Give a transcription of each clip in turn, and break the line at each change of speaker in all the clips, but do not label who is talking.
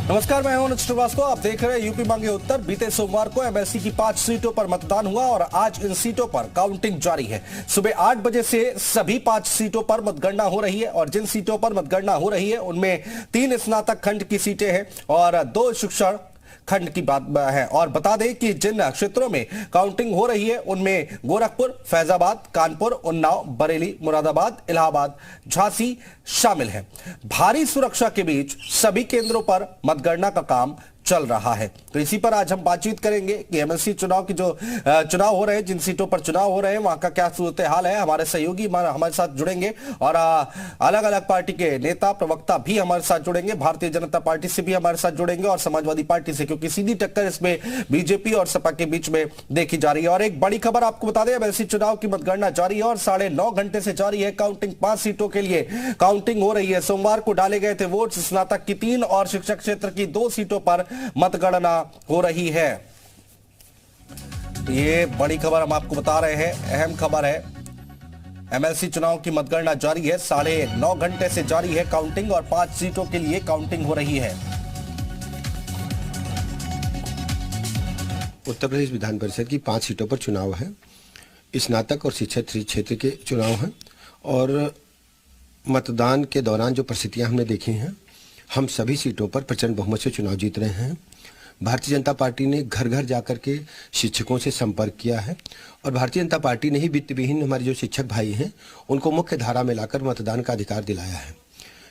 नमस्कार, मैं हूं अनुज श्रीवास्तव। आप देख रहे हैं यूपी मांगे उत्तर। बीते सोमवार को एमएलसी की 5 सीटों पर मतदान हुआ और आज इन सीटों पर काउंटिंग जारी है। सुबह 8 बजे से सभी 5 सीटों पर मतगणना हो रही है और जिन सीटों पर मतगणना हो रही है उनमें 3 स्नातक खंड की सीटें हैं और 2 शिक्षण खंड की बात है। और बता दें कि जिन क्षेत्रों में काउंटिंग हो रही है उनमें गोरखपुर, फैजाबाद, कानपुर, उन्नाव, बरेली, मुरादाबाद, इलाहाबाद, झांसी शामिल है। भारी सुरक्षा के बीच सभी केंद्रों पर मतगणना का काम चल रहा है। तो इसी पर आज हम बातचीत करेंगे कि एमएलसी चुनाव की जो चुनाव हो रहे हैं, जिन सीटों पर चुनाव हो रहे हैं वहां का क्या सूरत हाल है। हमारे सहयोगी हमारे साथ जुड़ेंगे और अलग अलग पार्टी के नेता प्रवक्ता भी हमारे साथ जुड़ेंगे। भारतीय जनता पार्टी से भी हमारे साथ जुड़ेंगे और समाजवादी पार्टी से, क्योंकि सीधी टक्कर इसमें बीजेपी और सपा के बीच में देखी जा रही है। और एक बड़ी खबर आपको बता दें, एमएलसी चुनाव की मतगणना जारी है और 9.5 घंटे से जारी है काउंटिंग। 5 सीटों के लिए काउंटिंग हो रही है। सोमवार को डाले गए थे वोट। स्नातक की 3 और शिक्षक क्षेत्र की 2 सीटों पर मतगणना हो रही है। ये बड़ी खबर हम आपको बता रहे हैं, अहम खबर है। एमएलसी चुनाव की मतगणना जारी है। 9.5 घंटे से जारी है काउंटिंग और 5 सीटों के लिए काउंटिंग हो रही है।
उत्तर प्रदेश विधान परिषद की 5 सीटों पर चुनाव है। स्नातक और शिक्षक क्षेत्र के चुनाव हैं और मतदान के दौरान जो परिस्थितियां हमने देखी हैं, हम सभी सीटों पर प्रचंड बहुमत से चुनाव जीत रहे हैं। भारतीय जनता पार्टी ने घर घर जाकर के शिक्षकों से संपर्क किया है और भारतीय जनता पार्टी ने ही वित्त विहीन हमारे जो शिक्षक भाई हैं उनको मुख्य धारा में लाकर मतदान का अधिकार दिलाया है।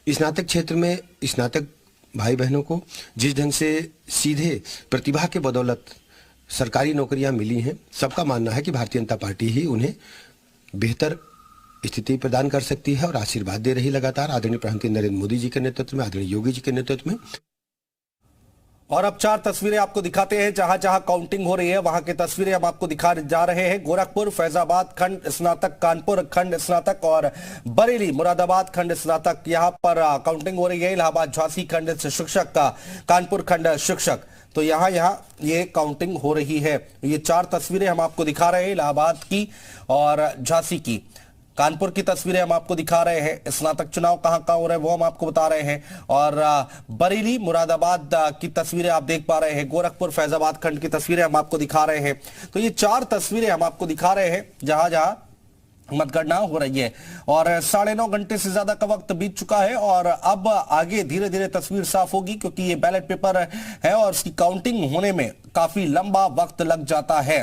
स्नातक क्षेत्र में स्नातक भाई बहनों को जिस ढंग से सीधे प्रतिभा के बदौलत सरकारी नौकरियां मिली हैं, सबका मानना है कि भारतीय जनता पार्टी ही उन्हें बेहतर स्थिति प्रदान कर सकती है और आशीर्वाद दे रही लगातार आदरणीय प्रधानमंत्री नरेंद्र मोदी जी के नेतृत्व में, आदरणीय योगी जी के नेतृत्व में।
और अब 4 तस्वीरें आपको दिखाते हैं। जहां जहां काउंटिंग हो रही है वहां की तस्वीरें हम आपको दिखा जा रहे हैं। गोरखपुर, फैजाबाद खंड स्नातक, कानपुर खंड स्नातक और बरेली, मुरादाबाद खंड स्नातक, यहां पर काउंटिंग हो रही है। इलाहाबाद, झांसी खंड शिक्षक का, कानपुर खंड शिक्षक, तो यहां ये काउंटिंग हो रही है। ये 4 तस्वीरें हम आपको दिखा रहे हैं, इलाहाबाद की और झांसी की। कानपुर की तस्वीरें हम आपको दिखा रहे हैं। स्नातक चुनाव कहां हो रहे हैं वो हम आपको बता रहे हैं। और बरेली, मुरादाबाद की तस्वीरें आप देख पा रहे हैं। गोरखपुर, फैजाबाद खंड की तस्वीरें हम आपको दिखा रहे हैं। तो ये 4 तस्वीरें हम आपको दिखा रहे हैं जहां जहां मतगणना हो रही है। और 9.5 घंटे से ज्यादा का वक्त बीत चुका है और अब आगे धीरे धीरे तस्वीर साफ होगी, क्योंकि ये बैलेट पेपर है और इसकी काउंटिंग होने में काफी लंबा वक्त लग जाता है।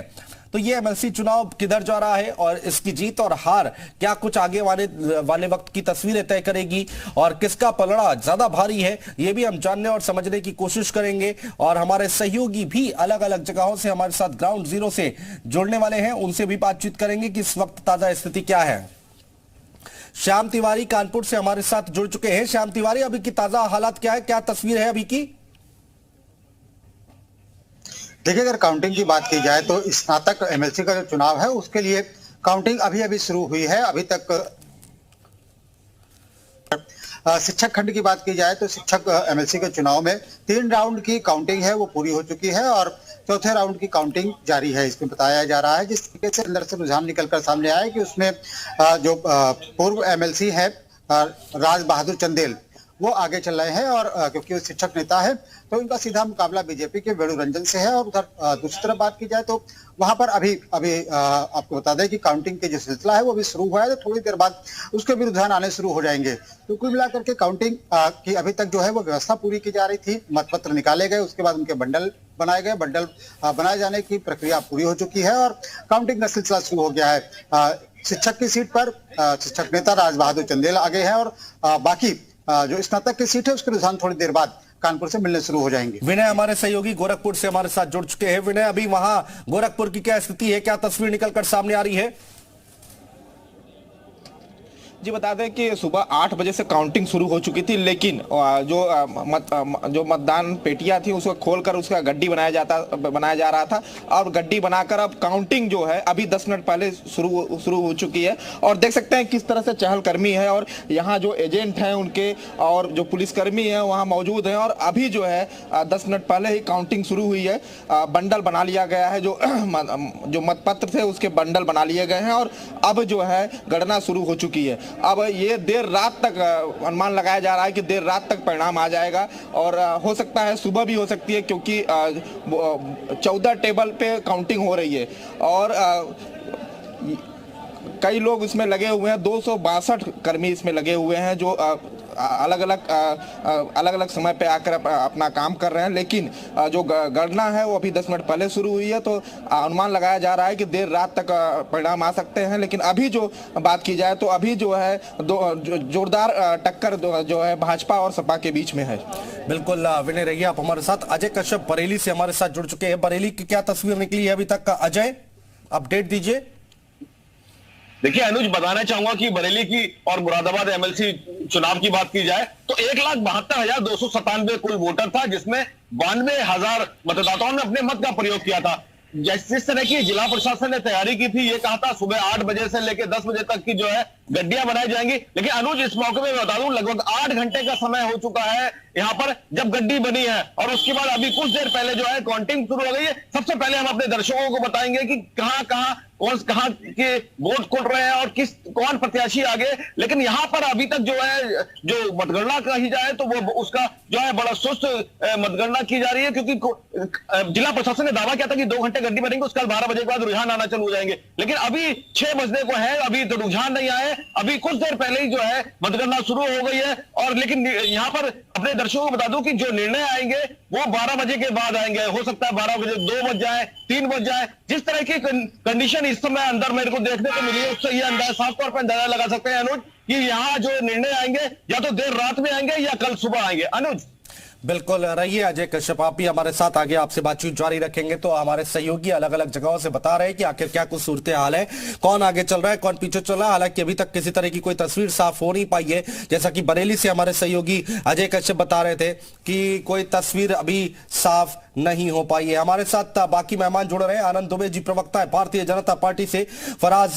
तो ये एमएलसी चुनाव किधर जा रहा है और इसकी जीत और हार क्या कुछ आगे वाले वक्त की तस्वीरें तय करेगी और किसका पलड़ा ज्यादा भारी है, ये भी हम जानने और समझने की कोशिश करेंगे। और हमारे सहयोगी भी अलग अलग जगहों से हमारे साथ ग्राउंड जीरो से जुड़ने वाले हैं, उनसे भी बातचीत करेंगे कि इस वक्त ताजा स्थिति क्या है। श्याम तिवारी कानपुर से हमारे साथ जुड़ चुके हैं। श्याम तिवारी, अभी की ताजा हालात क्या है, क्या तस्वीर है अभी की?
देखिए, अगर काउंटिंग की बात की जाए तो स्नातक एमएलसी का जो चुनाव है उसके लिए काउंटिंग अभी शुरू हुई है। अभी तक शिक्षक खंड की बात की जाए तो शिक्षक एमएलसी के चुनाव में 3 राउंड की काउंटिंग है वो पूरी हो चुकी है और चौथे राउंड की काउंटिंग जारी है। इसमें बताया जा रहा है जिस तरीके से अंदर से रुझान निकलकर सामने आया कि उसमें जो पूर्व एमएलसी है राज बहादुर चंदेल, वो आगे चल रहे हैं और क्योंकि वो शिक्षक नेता है तो इनका सीधा मुकाबला बीजेपी के वेणु रंजन से है। और उधर दूसरी तरफ बात की जाए तो वहां पर अभी आपको बता दें कि काउंटिंग के जो सिलसिला है वो भी शुरू हुआ है, तो थोड़ी देर बाद उसके भी रुझान आने शुरू हो जाएंगे। तो कुल मिलाकर के काउंटिंग की अभी तक जो है वो व्यवस्था पूरी की जा रही थी। मतपत्र निकाले गए, उसके बाद उनके बंडल बनाए गए। बंडल बनाए जाने की प्रक्रिया पूरी हो चुकी है और काउंटिंग का सिलसिला शुरू हो गया है। शिक्षक की सीट पर शिक्षक नेता राज बहादुर चंदेल आगे हैं और बाकी जो स्नातक की सीट है उसके रुझान थोड़ी देर बाद कानपुर से मिलने शुरू हो जाएंगे।
विनय हमारे सहयोगी गोरखपुर से हमारे साथ जुड़ चुके हैं। विनय, अभी वहां गोरखपुर की क्या स्थिति है, क्या तस्वीर निकलकर सामने आ रही है?
जी बता दें कि सुबह 8 बजे से काउंटिंग शुरू हो चुकी थी, लेकिन जो मतदान पेटियां थी उसको खोलकर उसका गड्डी बनाया जा रहा था और गड्डी बनाकर अब काउंटिंग जो है अभी 10 मिनट पहले शुरू हो चुकी है। और देख सकते हैं किस तरह से चहलकर्मी है और यहाँ जो एजेंट हैं उनके और जो पुलिसकर्मी हैं वहाँ मौजूद हैं। और अभी जो है 10 मिनट पहले ही काउंटिंग शुरू हुई है। बंडल बना लिया गया है, जो मतपत्र थे उसके बंडल बना लिए गए हैं और अब जो है गणना शुरू हो चुकी है। अब ये देर रात तक अनुमान लगाया जा रहा है कि देर रात तक परिणाम आ जाएगा और हो सकता है सुबह भी हो सकती है, क्योंकि 14 टेबल पे काउंटिंग हो रही है और कई लोग इसमें लगे हुए हैं। 262 कर्मी इसमें लगे हुए हैं जो अलग अलग समय पे आकर अपना काम कर रहे हैं, लेकिन जो गणना है वो अभी 10 मिनट पहले शुरू हुई है, तो अनुमान लगाया जा रहा है कि देर रात तक परिणाम आ सकते हैं। लेकिन अभी जो बात की जाए तो अभी जो है जोरदार टक्कर जो है भाजपा और सपा के बीच में है।
बिल्कुल विनय रहिए आप हमारे साथ। अजय कश्यप बरेली से हमारे साथ जुड़ चुके हैं। बरेली की क्या तस्वीर निकली है अभी तक का, अजय अपडेट दीजिए।
देखिए अनुज, बताना चाहूंगा कि बरेली की और मुरादाबाद एमएलसी चुनाव की बात की जाए तो 1,72,297 कुल वोटर था, जिसमें 92,000 मतदाताओं ने अपने मत का प्रयोग किया था। जिस तरह की जिला प्रशासन ने तैयारी की थी, ये कहा था सुबह 8 बजे से लेकर 10 बजे तक की जो है गड्डियां बनाई जाएंगी, लेकिन अनुज इस मौके में बता दूं लगभग 8 घंटे का समय हो चुका है यहाँ पर जब गड्डी बनी है और उसके बाद अभी कुछ देर पहले जो है काउंटिंग शुरू हो गई है। सबसे पहले हम अपने दर्शकों को बताएंगे कि कहां के वोट खुल रहे हैं और कौन प्रत्याशी आगे, लेकिन यहाँ पर अभी तक जो है जो मतगणना कही जाए तो वो उसका जो है बड़ा सुस्त मतगणना की जा रही है, क्योंकि जिला प्रशासन ने दावा किया था कि 2 घंटे गड्डी बनेंगे, उसके बाद 12 बजे के बाद रुझान आना चालू हो जाएंगे, लेकिन अभी 6 बजने को है, अभी तो रुझान नहीं आए। अभी कुछ देर पहले ही जो है मतगणना शुरू हो गई है और लेकिन यहाँ पर अपने दर्शकों को बता दूं कि जो निर्णय आएंगे वो 12 बजे के बाद आएंगे। हो सकता है 12 बजे 2 बज जाए, 3 बज जाए। जिस तरह की कंडीशन इस समय अंदर मेरे को देखने को मिली है उससे ये अंदाजा साफ तौर पर अंदाजा लगा सकते हैं अनुज कि यहाँ जो निर्णय आएंगे या तो देर रात में आएंगे या कल सुबह आएंगे। अनुज
बिल्कुल रहिए अजय कश्यप, आप भी हमारे साथ आगे आपसे बातचीत जारी रखेंगे। तो हमारे सहयोगी अलग अलग जगहों से बता रहे हैं कि आखिर क्या कुछ सूरत हाल है, कौन आगे चल रहा है, कौन पीछे चल रहा है। हालांकि अभी तक किसी तरह की कोई तस्वीर साफ हो नहीं पाई है। जैसा कि बरेली से हमारे सहयोगी अजय कश्यप बता रहे थे कि कोई तस्वीर अभी साफ नहीं हो पाई है। हमारे साथ बाकी मेहमान जुड़ रहे हैं। आनंद दुबे जी प्रवक्ता है भारतीय जनता पार्टी से, फराज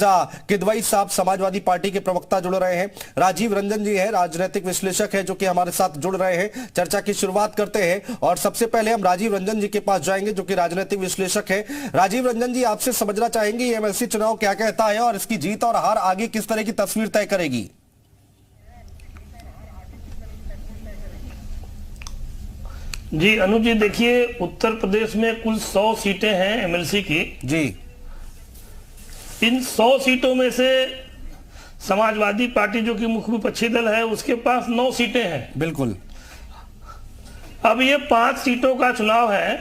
किदवई साहब समाजवादी पार्टी के प्रवक्ता जुड़ रहे हैं, राजीव रंजन जी है राजनीतिक विश्लेषक है जो कि हमारे साथ जुड़ रहे हैं। चर्चा की शुरुआत करते हैं और सबसे पहले हम राजीव रंजन जी के पास जाएंगे जो कि राजनीतिक विश्लेषक है। राजीव रंजन जी, आपसे समझना चाहेंगे ये एमएलसी चुनाव क्या कहता है और इसकी जीत और हार आगे किस तरह की तस्वीर तय करेगी?
जी अनुज जी, देखिए उत्तर प्रदेश में कुल 100 सीटें हैं एमएलसी की
जी।
इन 100 सीटों में से समाजवादी पार्टी जो कि मुख्य विपक्षी दल है उसके पास 9 सीटें हैं।
बिल्कुल।
अब ये 5 सीटों का चुनाव है।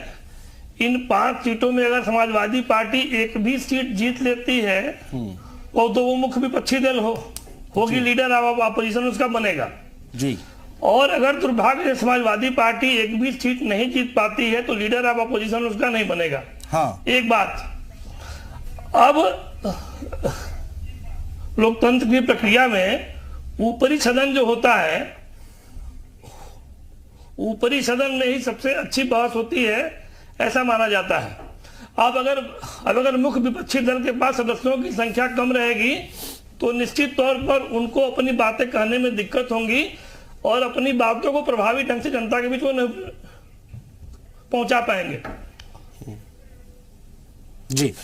इन 5 सीटों में अगर समाजवादी पार्टी एक भी सीट जीत लेती है और तो वो मुख्य विपक्षी दल होगी, लीडर ऑफ अपोजिशन उसका बनेगा जी। और अगर दुर्भाग्य से समाजवादी पार्टी एक भी सीट नहीं जीत पाती है तो लीडर ऑफ अपोजिशन उसका नहीं बनेगा। हाँ। एक बात, अब लोकतंत्र की प्रक्रिया में ऊपरी सदन जो होता है, ऊपरी सदन में ही सबसे अच्छी बहस होती है ऐसा माना जाता है। अब अगर मुख्य विपक्षी दल के पास सदस्यों की संख्या कम रहेगी तो निश्चित तौर पर उनको अपनी बातें कहने में दिक्कत होंगी और अपनी बातों को प्रभावी ढंग से जनता के बीच में नहीं पहुंचा पाएंगे।
जी।